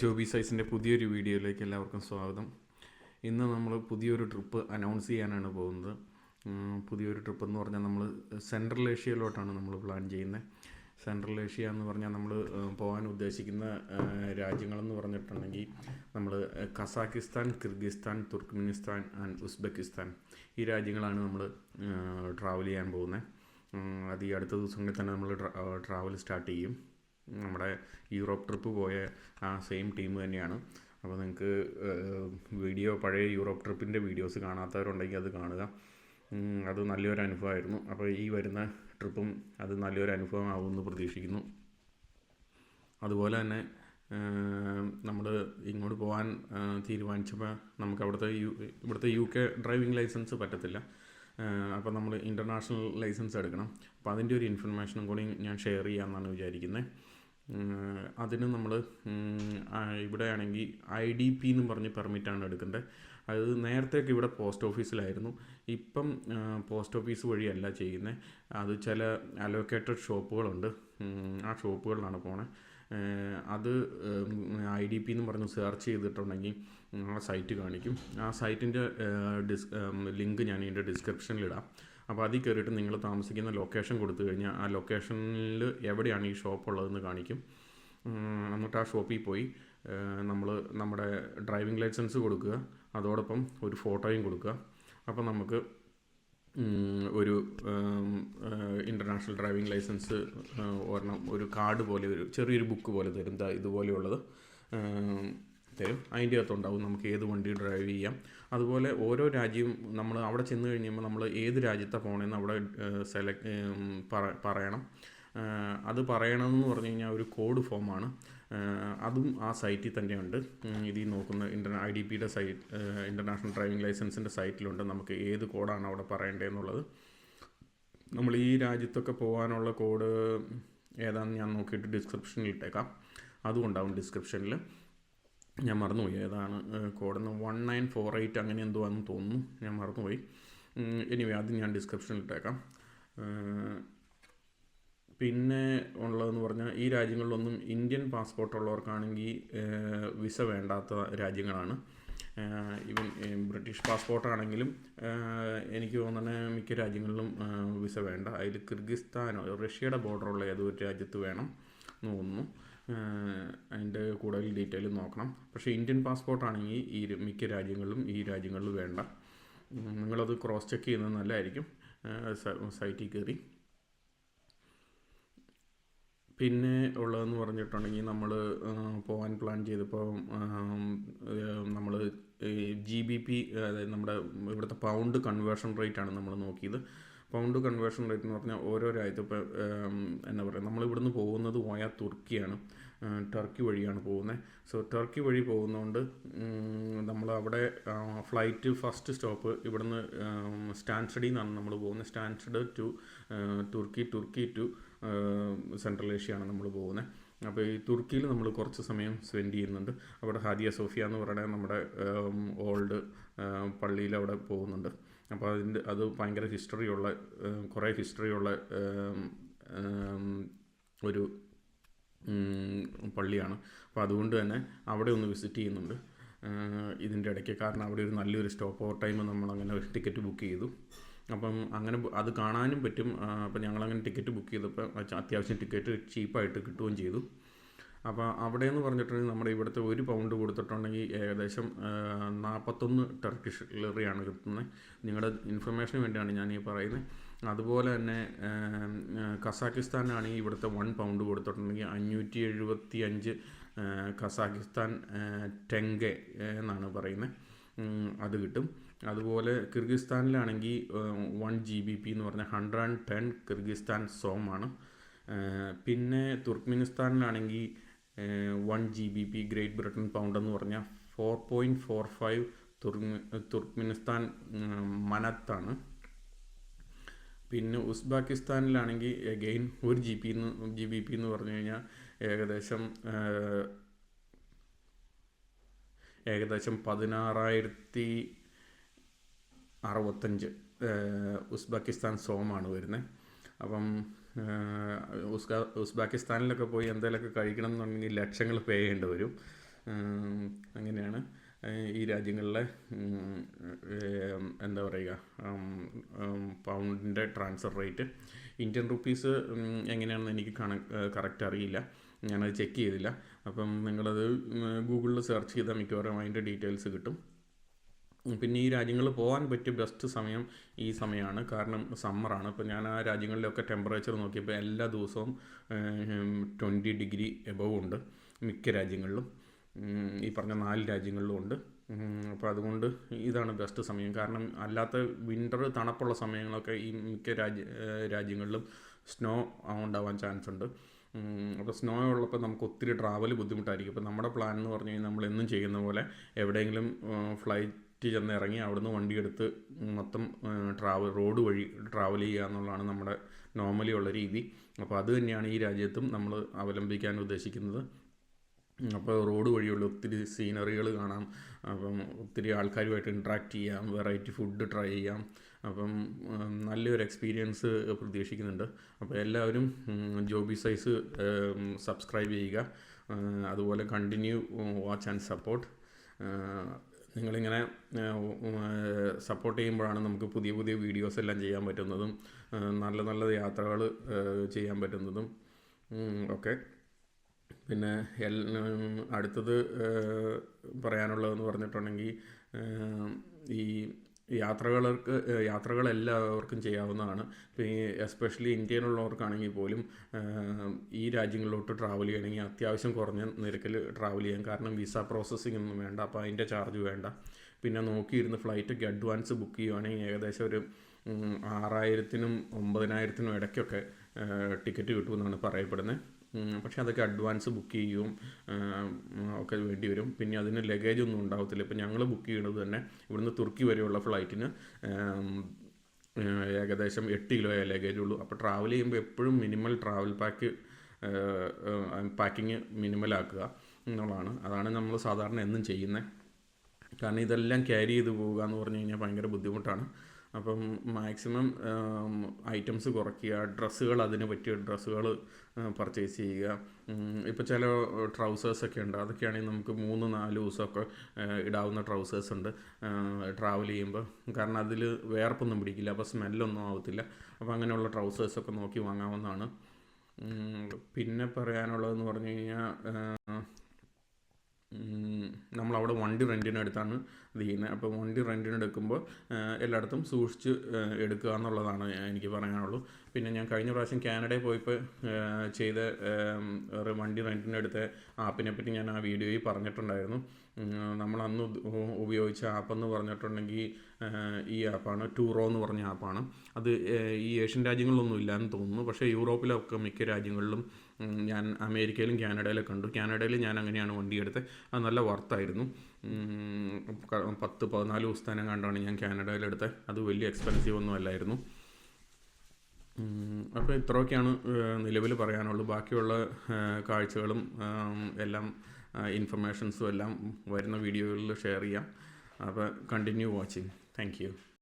ജോബി സൈസിൻ്റെ പുതിയൊരു വീഡിയോയിലേക്ക് എല്ലാവർക്കും സ്വാഗതം. ഇന്ന് നമ്മൾ പുതിയൊരു ട്രിപ്പ് അനൗൺസ് ചെയ്യാനാണ് പോകുന്നത്. പുതിയൊരു ട്രിപ്പ് എന്ന് പറഞ്ഞാൽ നമ്മൾ സെൻട്രൽ ഏഷ്യയിലോട്ടാണ് നമ്മൾ പ്ലാൻ ചെയ്യുന്നത്. സെൻട്രൽ ഏഷ്യ എന്ന് പറഞ്ഞാൽ നമ്മൾ പോകാൻ ഉദ്ദേശിക്കുന്ന രാജ്യങ്ങളെന്ന് പറഞ്ഞിട്ടുണ്ടെങ്കിൽ നമ്മൾ Kazakhstan, Kyrgyzstan, Turkmenistan and Uzbekistan ഈ രാജ്യങ്ങളാണ് നമ്മൾ ട്രാവൽ ചെയ്യാൻ പോകുന്നത്. അത് ഈ അടുത്ത ദിവസങ്ങളിൽ തന്നെ നമ്മൾ ട്രാവൽ സ്റ്റാർട്ട് ചെയ്യും. നമ്മുടെ യൂറോപ്പ് ട്രിപ്പ് പോയ ആ സെയിം ടീം തന്നെയാണ്. അപ്പോൾ നിങ്ങൾക്ക് പഴയ യൂറോപ്പ് ട്രിപ്പിൻ്റെ വീഡിയോസ് കാണാത്തവരുണ്ടെങ്കിൽ അത് കാണുക. അത് നല്ലൊരു അനുഭവമായിരുന്നു. അപ്പോൾ ഈ വരുന്ന ട്രിപ്പും അത് നല്ലൊരു അനുഭവം ആവുമെന്ന് പ്രതീക്ഷിക്കുന്നു. അതുപോലെ തന്നെ നമ്മൾ ഇങ്ങോട്ട് പോകാൻ തീരുമാനിച്ചപ്പോൾ നമുക്ക് ഇവിടുത്തെ UK ഡ്രൈവിംഗ് ലൈസൻസ് പറ്റത്തില്ല. അപ്പോൾ നമ്മൾ ഇൻ്റർനാഷണൽ ലൈസൻസ് എടുക്കണം. അപ്പോൾ അതിൻ്റെ ഒരു ഇൻഫർമേഷനും കൂടി ഞാൻ ഷെയർ ചെയ്യാമെന്നാണ് വിചാരിക്കുന്നത്. അതിന് നമ്മൾ ഇവിടെയാണെങ്കിൽ IDP എന്നും പറഞ്ഞ് പെർമിറ്റാണ് എടുക്കേണ്ടത്. അത് നേരത്തെയൊക്കെ ഇവിടെ പോസ്റ്റ് ഓഫീസിലായിരുന്നു. ഇപ്പം പോസ്റ്റ് ഓഫീസ് വഴിയല്ല ചെയ്യുന്നത്. അത് ചില അലോക്കേറ്റഡ് ഷോപ്പുകളുണ്ട്. ആ ഷോപ്പുകളിലാണ് പോണത്. അത് IDP എന്ന് പറഞ്ഞ് സെർച്ച് ചെയ്തിട്ടുണ്ടെങ്കിൽ ആ സൈറ്റ് കാണിക്കും. ആ സൈറ്റിൻ്റെ ലിങ്ക് ഞാൻ ഇതിൻ്റെ ഡിസ്ക്രിപ്ഷനിലിടാം. അപ്പോൾ അതിൽ കയറിയിട്ട് നിങ്ങൾ താമസിക്കുന്ന ലൊക്കേഷൻ കൊടുത്തു കഴിഞ്ഞാൽ ആ ലൊക്കേഷനിൽ എവിടെയാണ് ഈ ഷോപ്പ് ഉള്ളതെന്ന് കാണിക്കും. എന്നിട്ട് ആ ഷോപ്പിൽ പോയി നമ്മൾ നമ്മുടെ ഡ്രൈവിംഗ് ലൈസൻസ് കൊടുക്കുക, അതോടൊപ്പം ഒരു ഫോട്ടോയും കൊടുക്കുക. അപ്പോൾ നമുക്ക് ഒരു ഇൻ്റർനാഷണൽ ഡ്രൈവിംഗ് ലൈസൻസ് ഒരെണ്ണം, ഒരു കാർഡ് പോലെ, ഒരു ചെറിയൊരു ബുക്ക് പോലെ തരും. ഇതുപോലെയുള്ളത് തരും. അതിൻ്റെ അകത്തുണ്ടാവും നമുക്ക് ഏത് വണ്ടി ഡ്രൈവ് ചെയ്യാം. അതുപോലെ ഓരോ രാജ്യവും നമ്മൾ അവിടെ ചെന്ന് കഴിയുമ്പോൾ നമ്മൾ ഏത് രാജ്യത്താണ് പോകണമെന്ന് അവിടെ പറയണം. അത് പറയണമെന്ന് പറഞ്ഞു കഴിഞ്ഞാൽ ഒരു കോഡ് ഫോമാണ്. അതും ആ സൈറ്റിൽ തന്നെയുണ്ട്. ഇതിൽ നോക്കുന്ന IDPയുടെ സൈറ്റ്, ഇൻ്റർനാഷണൽ ഡ്രൈവിംഗ് ലൈസൻസിൻ്റെ സൈറ്റിലുണ്ട് നമുക്ക് ഏത് കോഡാണ് അവിടെ പറയേണ്ടതെന്നുള്ളത്. നമ്മൾ ഈ രാജ്യത്തൊക്കെ പോകാനുള്ള കോഡ് ഏതാണെന്ന് ഞാൻ നോക്കിയിട്ട് ഡിസ്ക്രിപ്ഷനിൽ ഇട്ടേക്കാം. അതും ഉണ്ടാവും ഡിസ്ക്രിപ്ഷനിൽ. ഞാൻ മറന്നുപോയി ഏതാണ് കോഡെന്ന്. 1948 അങ്ങനെ എന്തോ ആണെന്ന് തോന്നുന്നു. ഞാൻ മറന്നുപോയി. എനിവേ അത് ഞാൻ ഡിസ്ക്രിപ്ഷനിൽ ഇട്ടേക്കാം. പിന്നെ ഉള്ളതെന്ന് പറഞ്ഞാൽ ഈ രാജ്യങ്ങളിലൊന്നും ഇന്ത്യൻ പാസ്പോർട്ട് ഉള്ളവർക്കാണെങ്കിൽ വിസ വേണ്ടാത്ത രാജ്യങ്ങളാണ്. ഈവൻ ബ്രിട്ടീഷ് പാസ്പോർട്ടാണെങ്കിലും എനിക്ക് തോന്നുന്ന മിക്ക രാജ്യങ്ങളിലും വിസ വേണ്ട. അതിൽ കിർഗിസ്ഥാനോ റഷ്യയുടെ ബോർഡറുള്ള ഏതോ ഒരു രാജ്യത്ത് വേണം എന്ന് തോന്നുന്നു. അതിൻ്റെ കൂടുതൽ ഡീറ്റെയിൽ നോക്കണം. പക്ഷേ ഇന്ത്യൻ പാസ്പോർട്ടാണെങ്കിൽ മിക്ക രാജ്യങ്ങളിലും ഈ രാജ്യങ്ങളിൽ വേണ്ട. നിങ്ങളത് ക്രോസ് ചെക്ക് ചെയ്യുന്നത് നല്ലതായിരിക്കും സൈറ്റിൽ കയറി. പിന്നെ ഉള്ളതെന്ന് പറഞ്ഞിട്ടുണ്ടെങ്കിൽ നമ്മൾ പോകാൻ പ്ലാൻ ചെയ്തപ്പോൾ നമ്മൾ GBP, അതായത് നമ്മുടെ ഇവിടുത്തെ പൗണ്ട് കൺവേർഷൻ റേറ്റാണ് നമ്മൾ നോക്കിയത്. പൗണ്ട് കൺവേർഷൻ റേറ്റ് എന്ന് പറഞ്ഞാൽ ഓരോ രാജ്യത്തും ഇപ്പോൾ എന്താ പറയുക, നമ്മളിവിടുന്ന് പോകുന്നത് വയ തുർക്കിയാണ്, ടർക്കി വഴിയാണ് പോകുന്നത്. സോ ടർക്കി വഴി പോകുന്നതുകൊണ്ട് നമ്മളവിടെ ഫ്ലൈറ്റ് ഫസ്റ്റ് സ്റ്റോപ്പ് ഇവിടുന്ന് സ്റ്റാൻസ്റ്റഡിൽ നിന്നാണ് നമ്മൾ പോകുന്നത്. സ്റ്റാൻസ്റ്റഡ് ടു തുർക്കി ടു സെൻട്രൽ ഏഷ്യയാണ് നമ്മൾ പോകുന്നത്. അപ്പോൾ ഈ തുർക്കിയിൽ നമ്മൾ കുറച്ച് സമയം സ്പെൻഡ് ചെയ്യുന്നുണ്ട്. അവിടെ ഹാദിയ സോഫിയ എന്ന് പറയുന്നത് നമ്മുടെ ഓൾഡ് പള്ളിയിൽ അവിടെ പോകുന്നുണ്ട്. അപ്പോൾ അത് ഭയങ്കര കുറേ ഹിസ്റ്ററിയുള്ള ഒരു പള്ളിയാണ്. അപ്പോൾ അതുകൊണ്ട് തന്നെ അവിടെ ഒന്ന് വിസിറ്റ് ചെയ്യുന്നുണ്ട് ഇതിൻ്റെ ഇടയ്ക്ക്. കാരണം അവിടെ ഒരു നല്ലൊരു സ്റ്റോപ്പ് ഓവർ ടൈം നമ്മളങ്ങനെ ടിക്കറ്റ് ബുക്ക് ചെയ്തു. അപ്പം അങ്ങനെ അത് കാണാനും പറ്റും. അപ്പം ഞങ്ങളങ്ങനെ ടിക്കറ്റ് ബുക്ക് ചെയ്തപ്പോൾ അത്യാവശ്യം ടിക്കറ്റ് ചീപ്പായിട്ട് കിട്ടുകയും ചെയ്തു. അപ്പോൾ അവിടെയെന്ന് പറഞ്ഞിട്ടുണ്ടെങ്കിൽ നമ്മുടെ ഇവിടുത്തെ ഒരു പൗണ്ട് കൊടുത്തിട്ടുണ്ടെങ്കിൽ ഏകദേശം 41 ടർക്കിഷ് ലിറയാണ് കിട്ടുന്നത്. നിങ്ങളുടെ ഇൻഫർമേഷന് വേണ്ടിയാണ് ഞാൻ ഈ പറയുന്നത്. അതുപോലെ തന്നെ കസാക്കിസ്ഥാനാണെങ്കിൽ ഇവിടുത്തെ 1 പൗണ്ട് കൊടുത്തിട്ടുണ്ടെങ്കിൽ 575 കസാക്കിസ്ഥാൻ ടെങ്കെ എന്നാണ് പറയുന്നത്, അത് കിട്ടും. അതുപോലെ കിർഗിസ്ഥാനിലാണെങ്കിൽ 1 GBP എന്ന് പറഞ്ഞാൽ 110 കിർഗിസ്ഥാൻ സോമാണ്. പിന്നെ തുർക്ക്മെനിസ്ഥാനിലാണെങ്കിൽ 1 GBP ഗ്രേറ്റ് ബ്രിട്ടൻ പൗണ്ട് എന്ന് പറഞ്ഞാൽ 4.45 തുർക്ക്മെനിസ്ഥാൻ മനത്താണ്. പിന്നെ ഉസ്ബെക്കിസ്ഥാനിലാണെങ്കിൽ അഗെയിൻ 1 GBP എന്ന് പറഞ്ഞു കഴിഞ്ഞാൽ ഏകദേശം 16,065 ഉസ്ബെക്കിസ്ഥാൻ സോമാണ് വരുന്നത്. അപ്പം ഉസ്ബെക്കിസ്ഥാനിലൊക്കെ പോയി എന്തെങ്കിലുമൊക്കെ കഴിക്കണം എന്നുണ്ടെങ്കിൽ ലക്ഷങ്ങൾ പേ ചെയ്യേണ്ടി വരും. അങ്ങനെയാണ് ഈ രാജ്യങ്ങളിലെ എന്താ പറയുക പൗണ്ടിൻ്റെ ട്രാൻസ്ഫർ റേറ്റ്. ഇന്ത്യൻ റുപ്പീസ് എങ്ങനെയാണെന്ന് എനിക്ക് കറക്റ്റ് അറിയില്ല, ഞാനത് ചെക്ക് ചെയ്തില്ല. അപ്പം നിങ്ങളത് ഗൂഗിളിൽ സെർച്ച് ചെയ്താൽ മിക്കവാറും അതിൻ്റെ ഡീറ്റെയിൽസ് കിട്ടും. പിന്നെ ഈ രാജ്യങ്ങളിൽ പോകാൻ പറ്റിയ ബെസ്റ്റ് സമയം ഈ സമയമാണ്, കാരണം സമ്മറാണ്. ഇപ്പോൾ ഞാൻ ആ രാജ്യങ്ങളിലൊക്കെ ടെമ്പറേച്ചർ നോക്കിയപ്പോൾ എല്ലാ ദിവസവും 20 ഡിഗ്രി എബവ് ഉണ്ട് മിക്ക രാജ്യങ്ങളിലും, ഈ പറഞ്ഞ 4 രാജ്യങ്ങളിലും ഉണ്ട്. അപ്പോൾ അതുകൊണ്ട് ഇതാണ് ബെസ്റ്റ് സമയം. കാരണം അല്ലാത്ത വിൻ്റർ തണുപ്പുള്ള സമയങ്ങളൊക്കെ ഈ മിക്ക രാജ്യങ്ങളിലും സ്നോ ഉണ്ടാവാൻ ചാൻസ് ഉണ്ട്. അപ്പോൾ സ്നോ ഉള്ളപ്പോൾ നമുക്ക് ഒത്തിരി ട്രാവൽ ബുദ്ധിമുട്ടായിരിക്കും. ഇപ്പോൾ നമ്മുടെ പ്ലാൻ എന്ന് പറഞ്ഞു കഴിഞ്ഞാൽ നമ്മളെന്നും ചെയ്യുന്ന പോലെ എവിടെയെങ്കിലും ഫ്ലൈറ്റ് ചെന്ന് ഇറങ്ങി അവിടുന്ന് വണ്ടിയെടുത്ത് മൊത്തം റോഡ് വഴി ട്രാവൽ ചെയ്യുക എന്നുള്ളതാണ് നമ്മുടെ നോർമലി ഉള്ള രീതി. അപ്പോൾ അത് തന്നെയാണ് ഈ രാജ്യത്തും നമ്മൾ അവലംബിക്കാൻ ഉദ്ദേശിക്കുന്നത്. അപ്പോൾ റോഡ് വഴിയുള്ള ഒത്തിരി സീനറികൾ കാണാം, അപ്പം ഒത്തിരി ആൾക്കാരുമായിട്ട് ഇൻട്രാക്ട് ചെയ്യാം, വെറൈറ്റി ഫുഡ് ട്രൈ ചെയ്യാം. അപ്പം നല്ലൊരു എക്സ്പീരിയൻസ് പ്രതീക്ഷിക്കുന്നുണ്ട്. അപ്പോൾ എല്ലാവരും ജോബി സൈസ് സബ്സ്ക്രൈബ് ചെയ്യുക, അതുപോലെ കണ്ടിന്യൂ വാച്ച് ആൻഡ് സപ്പോർട്ട്. നിങ്ങളിങ്ങനെ സപ്പോർട്ട് ചെയ്യുമ്പോഴാണ് നമുക്ക് പുതിയ പുതിയ വീഡിയോസ് എല്ലാം ചെയ്യാൻ പറ്റുന്നതും നല്ല നല്ല യാത്രകൾ ചെയ്യാൻ പറ്റുന്നതും ഒക്കെ. പിന്നെ അടുത്തത് പറയാനുള്ളതെന്ന് പറഞ്ഞിട്ടുണ്ടെങ്കിൽ ഈ യാത്രകൾ എല്ലാവർക്കും ചെയ്യാവുന്നതാണ്. ഇപ്പോൾ ഈ എസ്പെഷ്യലി ഇന്ത്യയിലുള്ളവർക്കാണെങ്കിൽ പോലും ഈ രാജ്യങ്ങളിലോട്ട് ട്രാവൽ ചെയ്യണമെങ്കിൽ അത്യാവശ്യം കുറഞ്ഞ നിരക്കിൽ ട്രാവൽ ചെയ്യാം. കാരണം വിസ പ്രോസസ്സിംഗ് ഒന്നും വേണ്ട, അപ്പോൾ അതിൻ്റെ ചാർജ് വേണ്ട. പിന്നെ നോക്കിയിരുന്ന് ഫ്ലൈറ്റൊക്കെ അഡ്വാൻസ് ബുക്ക് ചെയ്യുവാണെങ്കിൽ ഏകദേശം ഒരു 6000-നും 9000-നും ഇടയ്ക്കൊക്കെ ടിക്കറ്റ് കിട്ടുമെന്നാണ് പറയപ്പെടുന്നത്. പക്ഷേ അതൊക്കെ അഡ്വാൻസ് ബുക്ക് ചെയ്യുകയും ഒക്കെ വേണ്ടി വരും. പിന്നെ അതിന് ലഗേജ് ഒന്നും ഉണ്ടാകത്തില്ല. ഇപ്പോൾ ഞങ്ങൾ ബുക്ക് ചെയ്യുന്നത് തന്നെ ഇവിടുന്ന് തുർക്കി വരെയുള്ള ഫ്ലൈറ്റിന് ഏകദേശം 8 കിലോയേ ലഗേജ് ഉള്ളൂ. അപ്പോൾ ട്രാവൽ ചെയ്യുമ്പോൾ എപ്പോഴും മിനിമൽ ട്രാവൽ പാക്കിങ് മിനിമലാക്കുക എന്നുള്ളതാണ്. അതാണ് നമ്മൾ സാധാരണ എന്നും ചെയ്യുന്നത്. കാരണം ഇതെല്ലാം ക്യാരി ചെയ്ത് പോവുക എന്ന് പറഞ്ഞു കഴിഞ്ഞാൽ ഭയങ്കര ബുദ്ധിമുട്ടാണ്. അപ്പം മാക്സിമം ഐറ്റംസ് കുറയ്ക്കുക, ഡ്രസ്സുകൾ അതിന് പറ്റിയ ഡ്രസ്സുകൾ പർച്ചേസ് ചെയ്യുക. ഇപ്പോൾ ചില ട്രൗസേഴ്സൊക്കെ ഉണ്ട്, അതൊക്കെയാണെങ്കിൽ നമുക്ക് 3-4 ദിവസമൊക്കെ ഇടാവുന്ന ട്രൗസേഴ്സ് ഉണ്ട് ട്രാവൽ ചെയ്യുമ്പോൾ. കാരണം അതിൽ വേർപ്പൊന്നും പിടിക്കില്ല, അപ്പോൾ സ്മെല്ലൊന്നും ആവത്തില്ല. അപ്പോൾ അങ്ങനെയുള്ള ട്രൗസേഴ്സൊക്കെ നോക്കി വാങ്ങാവുന്നതാണ്. പിന്നെ പറയാനുള്ളതെന്ന് പറഞ്ഞു കഴിഞ്ഞാൽ നമ്മളവിടെ വണ്ടി റെൻറ്റിനെടുത്താണ് ഇത് ചെയ്യുന്നത്. അപ്പോൾ വണ്ടി റെൻറ്റിനെടുക്കുമ്പോൾ എല്ലായിടത്തും സൂക്ഷിച്ച് എടുക്കുക എന്നുള്ളതാണ് എനിക്ക് പറയാനുള്ളൂ. പിന്നെ ഞാൻ കഴിഞ്ഞ പ്രാവശ്യം കാനഡയിൽ പോയപ്പോൾ ചെയ്ത വണ്ടി റെൻറ്റിനെടുത്ത ആപ്പിനെ പറ്റി ഞാൻ ആ വീഡിയോയിൽ പറഞ്ഞിട്ടുണ്ടായിരുന്നു. നമ്മളന്ന് ഉപയോഗിച്ച ആപ്പെന്ന് പറഞ്ഞിട്ടുണ്ടെങ്കിൽ ഈ ആപ്പാണ്, ടൂറോ എന്ന് പറഞ്ഞ ആപ്പാണ്. അത് ഈ ഏഷ്യൻ രാജ്യങ്ങളിലൊന്നും ഇല്ലയെന്ന് തോന്നുന്നു, പക്ഷേ യൂറോപ്പിലൊക്കെ മിക്ക രാജ്യങ്ങളിലും ഞാൻ അമേരിക്കയിലും കാനഡയിലും കണ്ടു. കാനഡയിൽ ഞാൻ അങ്ങനെയാണ് വണ്ടി എടുത്തത്. അത് നല്ല വർത്തായിരുന്നു. 10-14 ദിവസത്തേനും കണ്ടാണ് ഞാൻ കാനഡയിലെടുത്തത്. അത് വലിയ എക്സ്പെൻസീവ് ഒന്നും അല്ലായിരുന്നു. അപ്പോൾ ഇത്രയൊക്കെയാണ് നിലവിൽ പറയാനുള്ളൂ. ബാക്കിയുള്ള കാഴ്ചകളും എല്ലാം ഇൻഫർമേഷൻസും എല്ലാം വരുന്ന വീഡിയോകളിൽ ഷെയർ ചെയ്യാം. അപ്പോൾ കണ്ടിന്യൂ വാച്ചിങ്. Thank you.